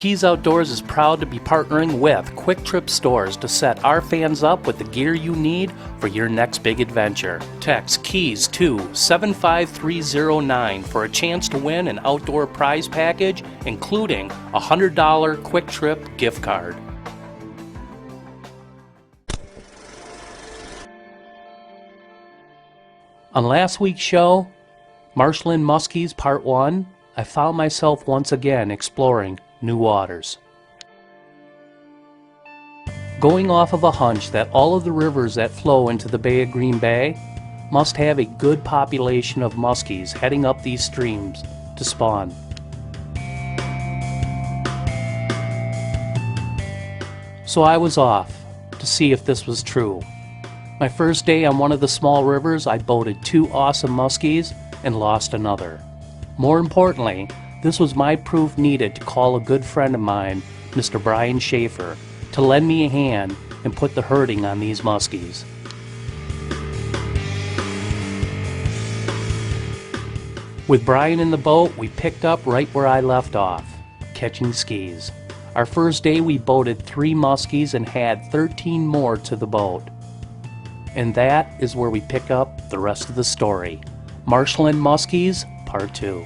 Keys Outdoors is proud to be partnering with Quick Trip Stores to set our fans up with the gear you need for your next big adventure. Text KEYS to 75309 for a chance to win an outdoor prize package, including a $100 Quick Trip gift card. On last week's show, Marshland Muskies Part 1, I found myself once again exploring new waters. Going off of a hunch that all of the rivers that flow into the Bay of Green Bay must have a good population of muskies heading up these streams to spawn. So I was off to see if this was true. My first day on one of the small rivers, I boated 2 awesome muskies and lost another. More importantly, this was my proof needed to call a good friend of mine, Mr. Brain Schaefer, to lend me a hand and put the herding on these muskies. With Brian in the boat, we picked up right where I left off, catching skis. Our first day we boated 3 muskies and had 13 more to the boat. And that is where we pick up the rest of the story. Marshland Muskies, Part 2.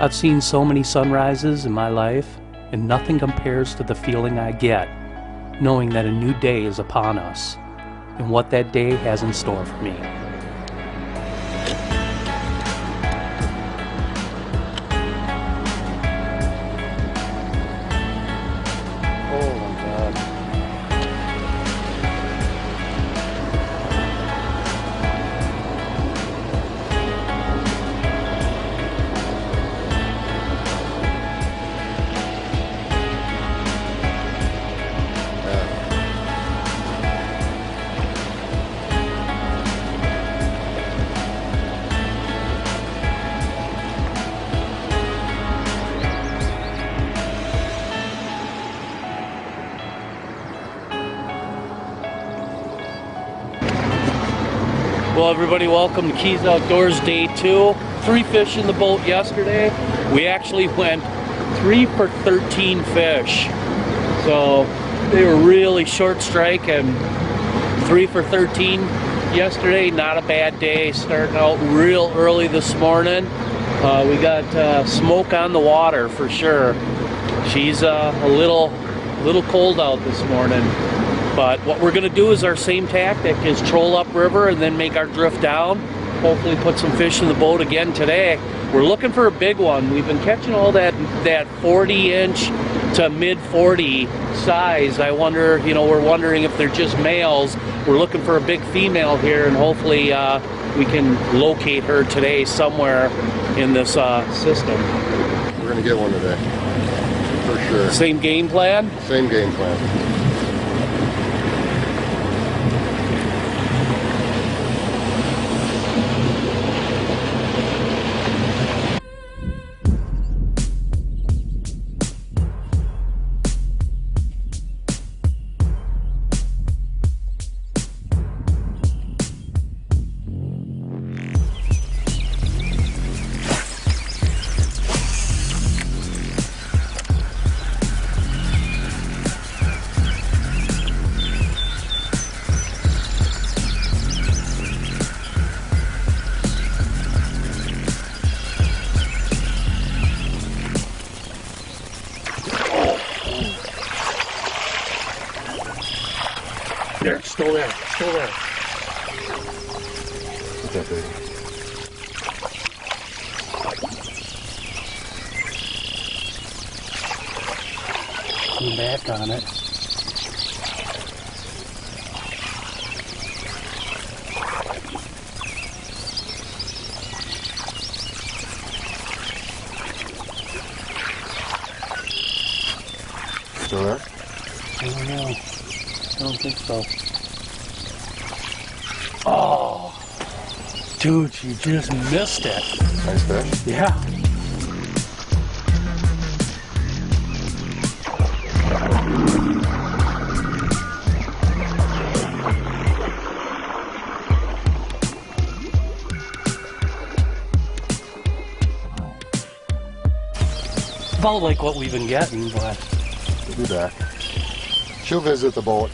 I've seen so many sunrises in my life, and nothing compares to the feeling I get knowing that a new day is upon us and what that day has in store for me. Oh my God. Well, everybody, welcome to Keys Outdoors Day 2. 3 fish in the boat yesterday. We actually went 3 for 13 fish. So they were really short strike, and 3 for 13 yesterday. Not a bad day. Starting out real early this morning. We got smoke on the water for sure. She's a little cold out this morning. But what we're going to do is our same tactic, is troll upriver and then make our drift down. Hopefully put some fish in the boat again today. We're looking for a big one. We've been catching all that 40-inch to mid-40 size. I wonder, we're wondering if they're just males. We're looking for a big female here, and hopefully we can locate her today somewhere in this system. We're going to get one today, for sure. Same game plan? Same game plan. Still there. Still there. That big. Come back on it. Still there? I don't know. I don't think so. Oh, dude, you just missed it. Nice fish. Yeah. About like what we've been getting, but She'll be back. She'll visit the boat.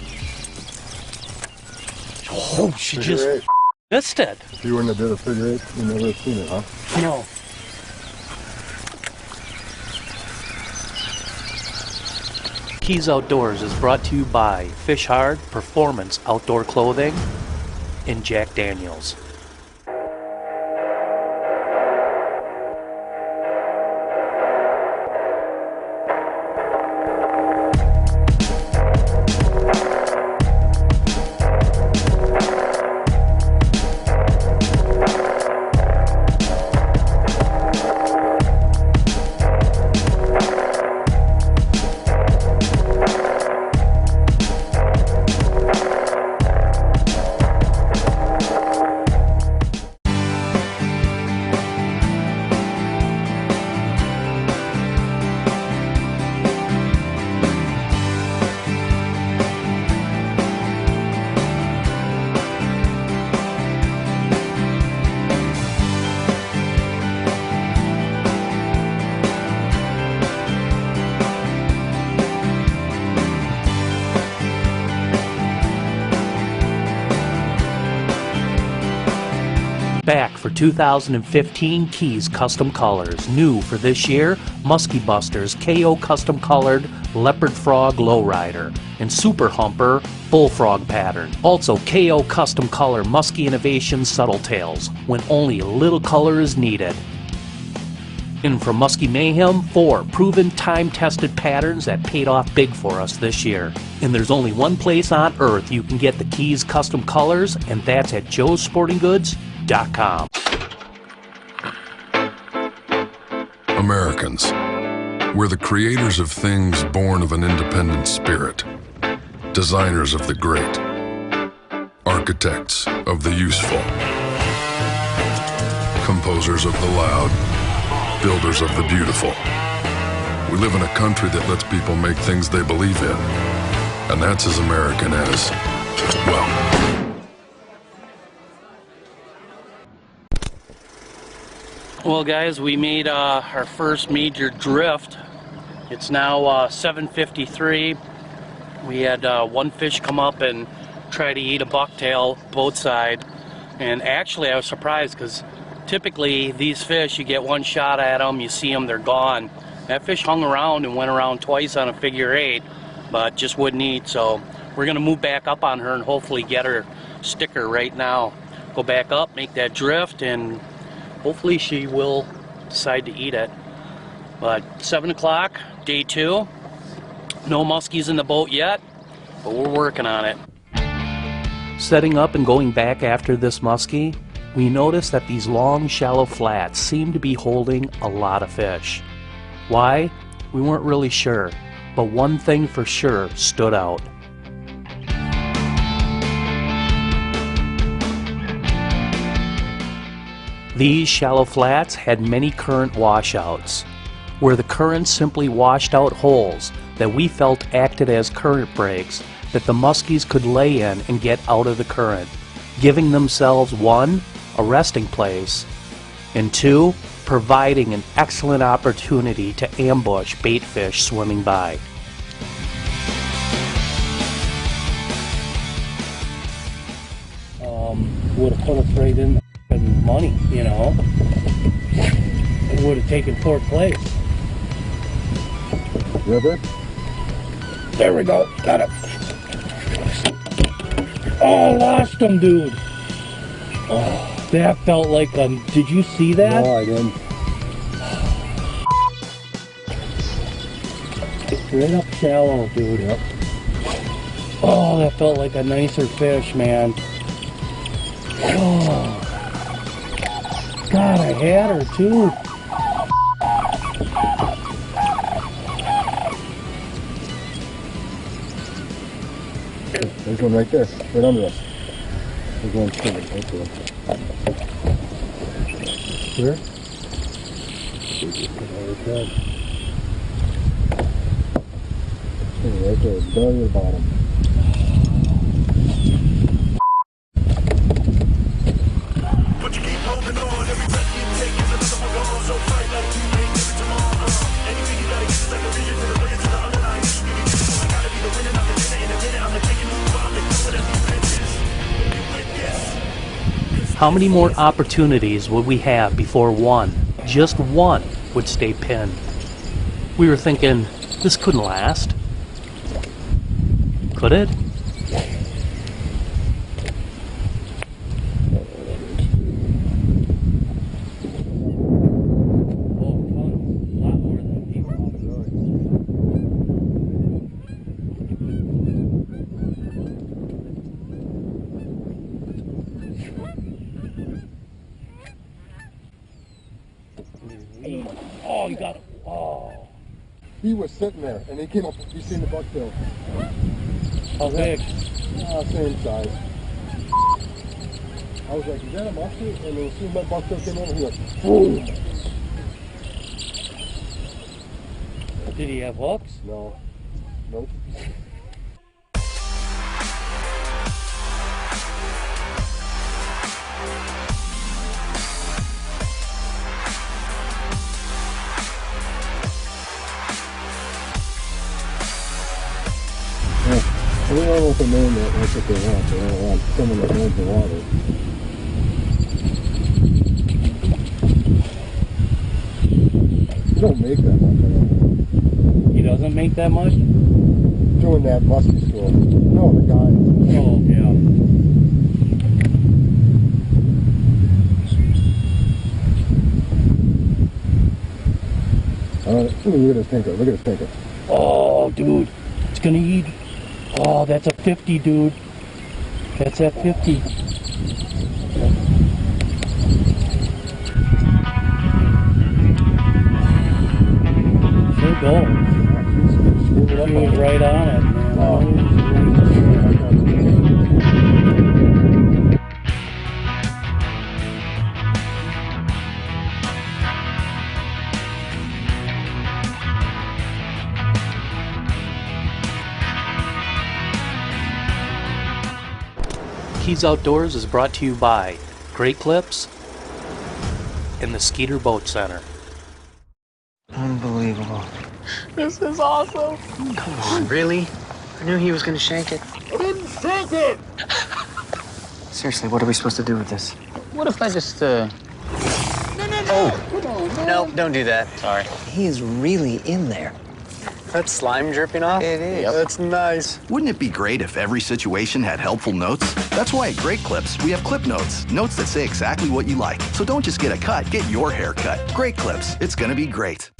oh, she Figure just eight. missed it. If you wouldn't have did a figure eight, you never have seen it, huh? No. Keys Outdoors is brought to you by Fish Hard Performance Outdoor Clothing and Jack Daniels. Back for 2015 Keys Custom Colors. New for this year, Muskie Busters KO Custom Colored Leopard Frog Lowrider and Super Humper Bullfrog Pattern. Also KO Custom Color Muskie Innovation Subtle Tails, when only a little color is needed. And from Muskie Mayhem, 4 proven time-tested patterns that paid off big for us this year. And there's only one place on earth you can get the Keys Custom Colors, and that's at joesportinggoods.com. Americans, we're the creators of things born of an independent spirit, designers of the great, architects of the useful, composers of the loud, builders of the beautiful. We live in a country that lets people make things they believe in, and that's as American as, well. Well guys, we made our first major drift. It's now 7:53. We had one fish come up and try to eat a bucktail boat side, and actually I was surprised because typically these fish, you get one shot at them, you see them, they're gone. That fish hung around and went around twice on a figure 8, but just wouldn't eat. So we're gonna move back up on her and hopefully get her sticker right now. Go back up, make that drift, and hopefully she will decide to eat it. But 7 o'clock, day 2. No muskies in the boat yet, but we're working on it. Setting up and going back after this muskie, we noticed that these long, shallow flats seem to be holding a lot of fish. Why? We weren't really sure, but one thing for sure stood out. These shallow flats had many current washouts, where the current simply washed out holes that we felt acted as current breaks that the muskies could lay in and get out of the current, giving themselves 1, a resting place, and 2, providing an excellent opportunity to ambush bait fish swimming by. Would have put us right in the money, you know. It would have taken 4th place. River? There we go, got it. Oh, lost him, dude. Oh, that felt like a... Did you see that? No, I didn't. Right up shallow, dude. Yep. Oh, that felt like a nicer fish, man. Oh. God, I had her too. There's one right there, right under us. There's one swimming right there. Where? Right there, down at the bottom. But you keep holding on, every breath you take is another one gone. So fight like you ain't never tomorrow. Anything you gotta get is like a vision to the brilliance of the underlying issue. I gotta be the winner, not the winner. In a minute, I'm the taking new bomb and do it as these bitches. How many more opportunities would we have before one, just one, would stay pinned? We were thinking, this couldn't last. Could it? Oh, you got it. Oh. He was sitting there, and he came up. You seen the bucktail? How big? Same size. I was like, is that a muskie? And then as soon as my bucktail came over, he went, boom. Did he have hooks? No. Nope. I don't know if they know that that's what they want. They don't want someone that knows the water. He don't make that much, I don't think. He doesn't make that much? Doing that muskie school. No, the guy. Oh, yeah. Look at his tinker. Look at his tinker. Oh, dude. It's gonna eat. Oh, that's a 50, dude. That's at 50. Sure goes. She was right on it, man. Keys Outdoors is brought to you by Great Clips and the Skeeter Boat Center. Unbelievable. This is awesome. Come on, really? I knew he was gonna shank it. I didn't shank it. Seriously, what are we supposed to do with this? What if I just, Oh, Come on, man. no, don't do that. Sorry. He is really in there. That's slime dripping off? It is. Yep. That's nice. Wouldn't it be great if every situation had helpful notes? That's why at Great Clips, we have clip notes. Notes that say exactly what you like. So don't just get a cut, get your hair cut. Great Clips. It's gonna be great.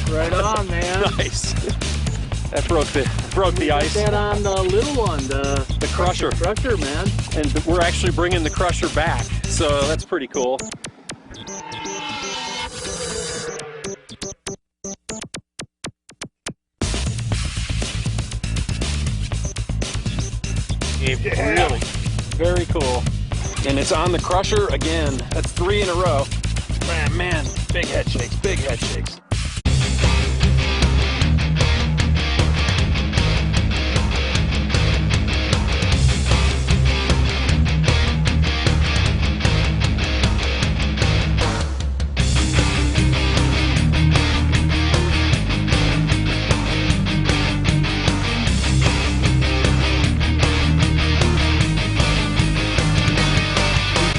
Right on, man. Nice. That broke the ice. Put that on the little one, the Crusher. Crusher, man. And we're actually bringing the Crusher back, so that's pretty cool. Really, very cool. And it's on the Crusher again. That's 3 in a row. Man, big head shakes, big head shakes.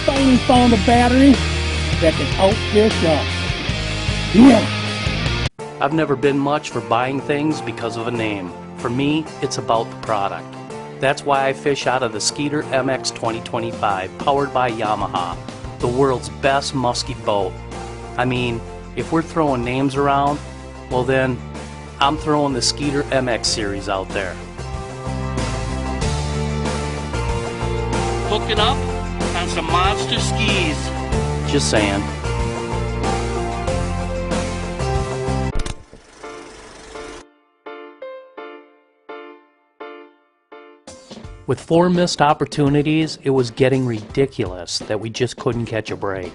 Finally found a battery that can outfish us. Yeah. I've never been much for buying things because of a name. For me, it's about the product. That's why I fish out of the Skeeter MX 2025, powered by Yamaha, the world's best muskie boat. I mean, if we're throwing names around, well then, I'm throwing the Skeeter MX series out there. Hooking up on some monster skis. Just saying. With 4 missed opportunities, it was getting ridiculous that we just couldn't catch a break.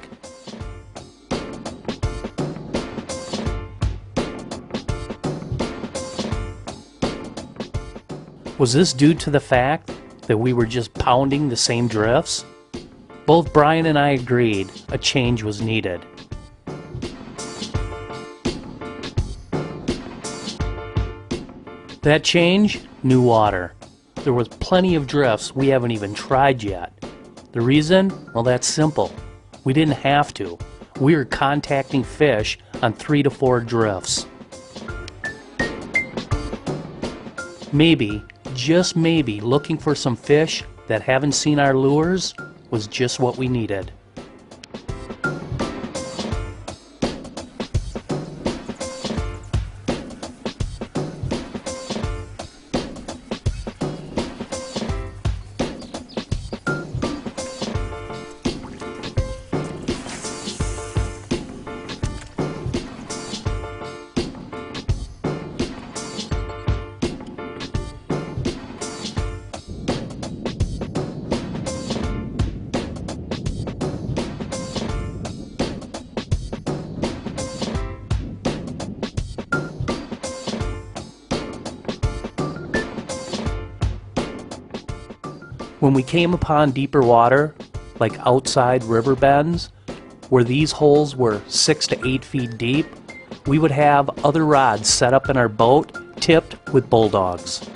Was this due to the fact that we were just pounding the same drifts? Both Brian and I agreed a change was needed. That change? New water. There was plenty of drifts we haven't even tried yet. The reason? Well, that's simple. We didn't have to. We were contacting fish on 3 to 4 drifts. Maybe, just maybe, looking for some fish that haven't seen our lures was just what we needed. When we came upon deeper water, like outside river bends, where these holes were 6 to 8 feet deep, we would have other rods set up in our boat, tipped with bulldogs.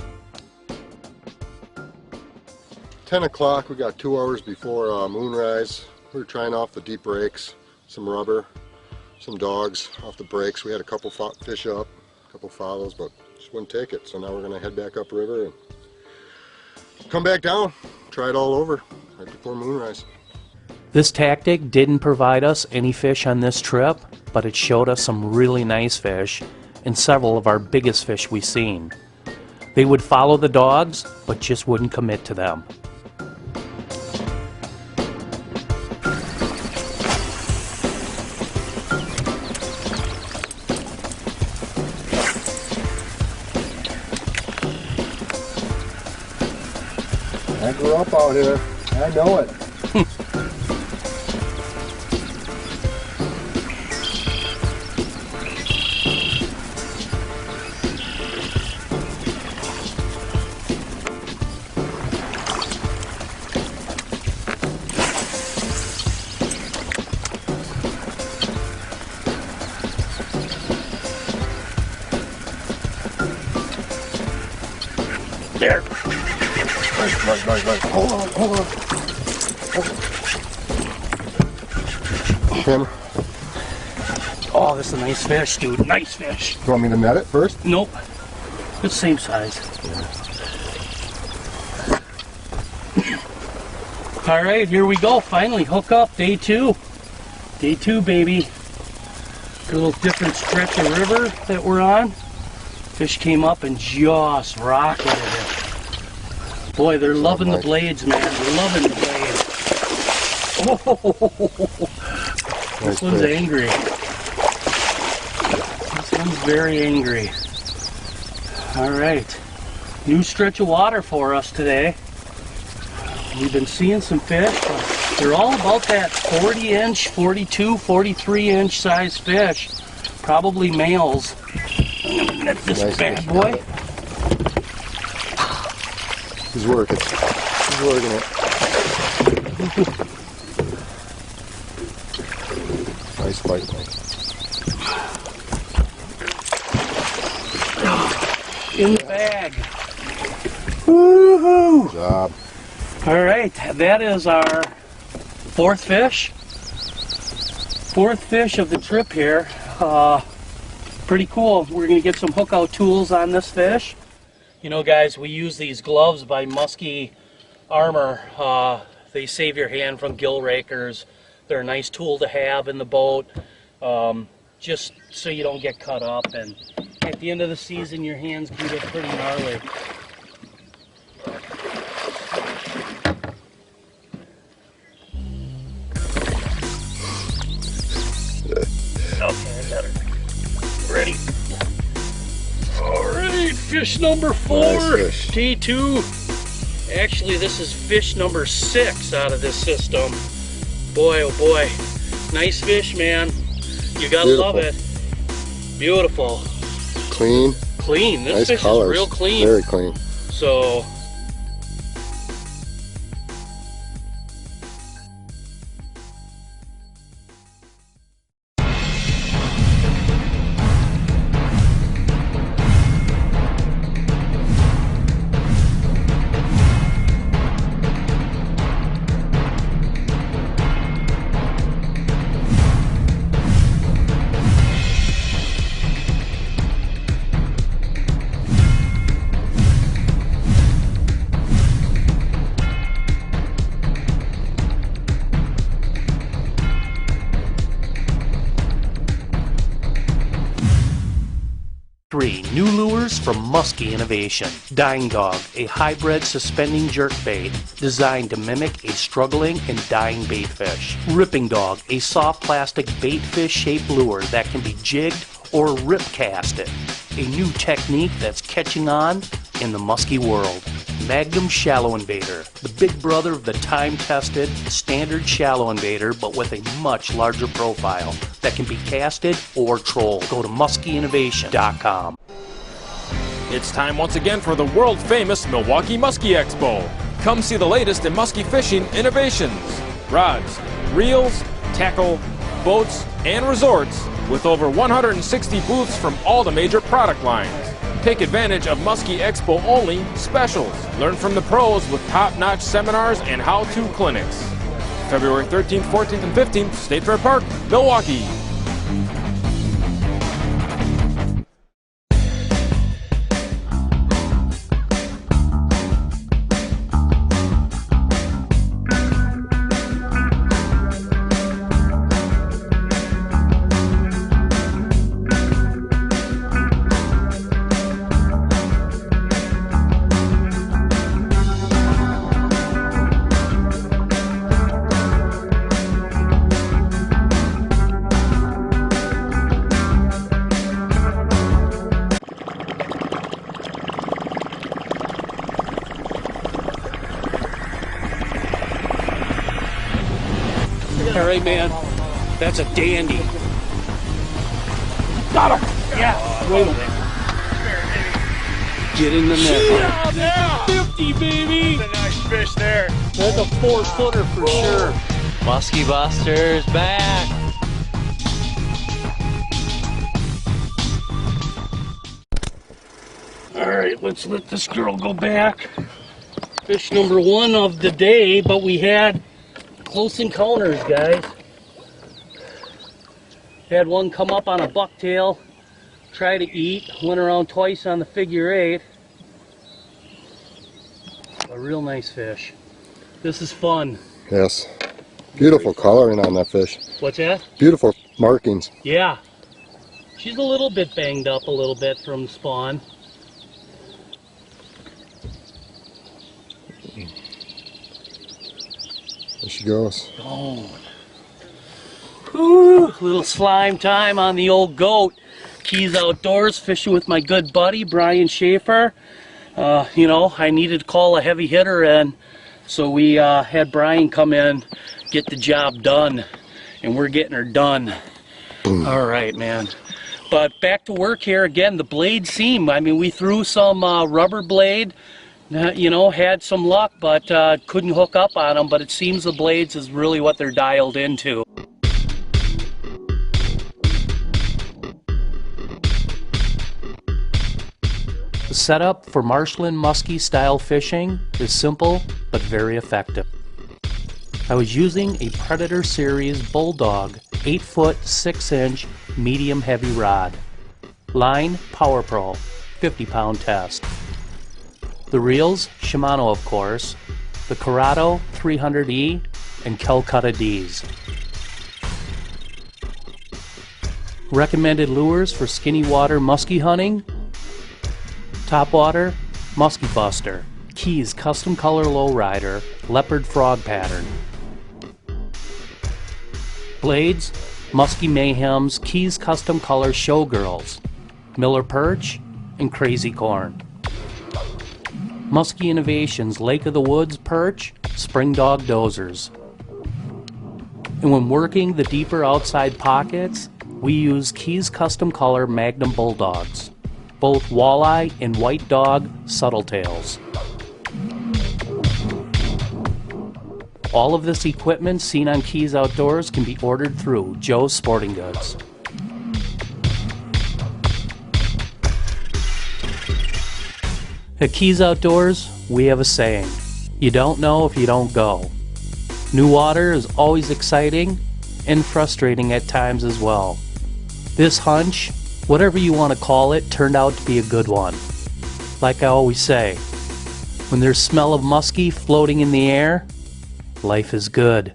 10 o'clock, we got 2 hours before moonrise. We were trying off the deep breaks, some rubber, some dogs off the breaks. We had a couple fish up, a couple follows, but just wouldn't take it. So now we're gonna head back upriver and come back down, try it all over right before moonrise. This tactic didn't provide us any fish on this trip, but it showed us some really nice fish and several of our biggest fish we've seen. They would follow the dogs, but just wouldn't commit to them. I grew up out here. I know it. There. Right. Hold on. Camera. Oh, this is a nice fish, dude. Nice fish. You want me to net it first? Nope. It's the same size. All right, here we go. Finally, hook up. Day 2. Day 2, baby. A little different stretch of river that we're on. Fish came up and just rocketed it. Boy, they're loving the blades, man. They're loving the blades. Oh, this one's angry. This one's very angry. All right, new stretch of water for us today. We've been seeing some fish, but they're all about that 40-inch, 42, 43-inch size fish. Probably males. I'm gonna net this bad boy. He's working. He's working it. Nice bite, Mike. In the bag. Woohoo! Good job. All right, that is our 4th fish. 4th fish of the trip here. Pretty cool. We're gonna get some hook out tools on this fish. You know, guys, we use these gloves by Muskie Armor. They save your hand from gill rakers. They're a nice tool to have in the boat, just so you don't get cut up. And at the end of the season, your hands can get pretty gnarly. Okay, I got her. Ready. Alright, fish number 4, Nice fish. T2. Actually, this is fish number 6 out of this system. Boy, oh boy. Nice fish, man. You gotta love it. Beautiful. Clean. Clean. This Nice fish colors. is real clean. Very clean. So, new lures from Muskie Innovation. Dying Dog, a hybrid suspending jerkbait designed to mimic a struggling and dying baitfish. Ripping Dog, a soft plastic baitfish shaped lure that can be jigged or rip casted. A new technique that's catching on in the muskie world. Magnum Shallow Invader, the big brother of the time-tested standard shallow invader, but with a much larger profile that can be casted or trolled. Go to muskieinnovation.com. It's time once again for the world-famous Milwaukee Muskie Expo. Come see the latest in muskie fishing innovations. Rods, reels, tackle, boats, and resorts with over 160 booths from all the major product lines. Take advantage of Muskie Expo only specials. Learn from the pros with top-notch seminars and how-to clinics. February 13th, 14th, and 15th, State Fair Park, Milwaukee. all right, man. That's a dandy. Got him. Yeah. Wait a minute. Get in the net. Yeah, 50, baby. That's a nice fish there. That's a 4-footer for sure. Muskie Buster's back. All right, let's let this girl go back. Fish number 1 of the day, but we had close encounters, guys. Had one come up on a bucktail, try to eat, went around twice on the figure 8. A real nice fish. This is fun. Yes. Beautiful coloring on that fish. What's that? Beautiful markings. Yeah. She's a little bit banged up a little bit from spawn. There she goes. Oh. Ooh, little slime time on the old goat. Keys Outdoors, fishing with my good buddy, Brain Schaefer. You know, I needed to call a heavy hitter in, so we had Brian come in, get the job done, and we're getting her done. Boom. All right, man. But back to work here again. The blade seam. I mean, we threw some rubber blade. You know, had some luck, but couldn't hook up on them. But it seems the blades is really what they're dialed into. The setup for Marshland muskie style fishing is simple but very effective. I was using a Predator Series Bulldog 8-foot 6-inch medium heavy rod. Line Power Pro 50-pound test. The reels, Shimano of course, the Corrado 300E, and Calcutta Ds. Recommended lures for skinny water muskie hunting: topwater, Muskie Buster, Keys custom color lowrider, leopard frog pattern. Blades, Muskie Mayhems, Keys custom color showgirls, Miller Perch, and Crazy Corn. Muskie Innovations Lake of the Woods Perch, Spring Dog Dozers. And when working the deeper outside pockets, we use Keys custom color Magnum Bulldogs, both walleye and white dog subtle tails. All of this equipment seen on Keys Outdoors can be ordered through Joe's Sporting Goods. At Keys Outdoors, we have a saying: you don't know if you don't go. New water is always exciting and frustrating at times as well. This hunch, whatever you want to call it, turned out to be a good one. Like I always say, when there's smell of muskie floating in the air, life is good.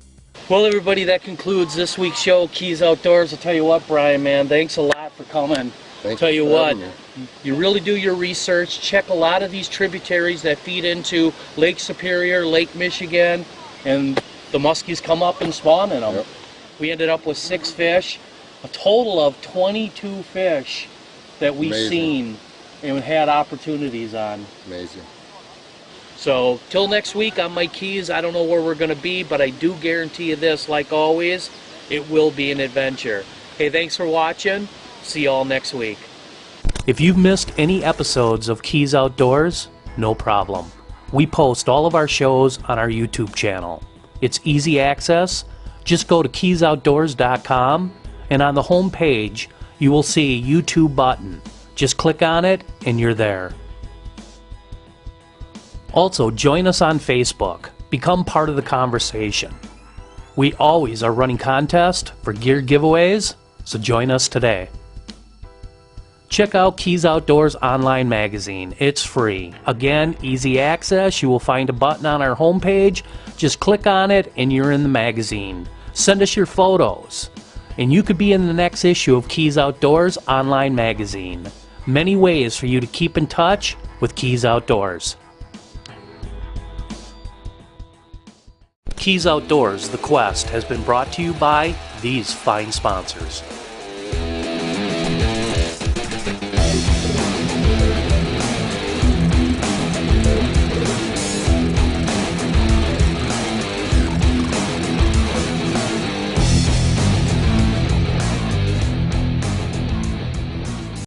Well, everybody, that concludes this week's show, Keys Outdoors. I'll tell you what, Brian, man, thanks a lot for coming. Tell you what, you really do your research. Check a lot of these tributaries that feed into Lake Superior, Lake Michigan, and the muskies come up and spawn in them. Yep. We ended up with 6 fish, a total of 22 fish that we've seen and had opportunities on. Amazing. So, till next week on my Keys, I don't know where we're going to be, but I do guarantee you this, like always, it will be an adventure. Hey, thanks for watching. See you all next week. If you've missed any episodes of Keys Outdoors, no problem. We post all of our shows on our YouTube channel. It's easy access. Just go to keysoutdoors.com, and on the home page, you will see a YouTube button. Just click on it, and you're there. Also, join us on Facebook. Become part of the conversation. We always are running contests for gear giveaways, so join us today. Check out Keys Outdoors online magazine. It's free. Again, easy access. You will find a button on our homepage. Just click on it and you're in the magazine. Send us your photos, and you could be in the next issue of Keys Outdoors online magazine. Many ways for you to keep in touch with Keys Outdoors. Keys Outdoors, The Quest, has been brought to you by these fine sponsors.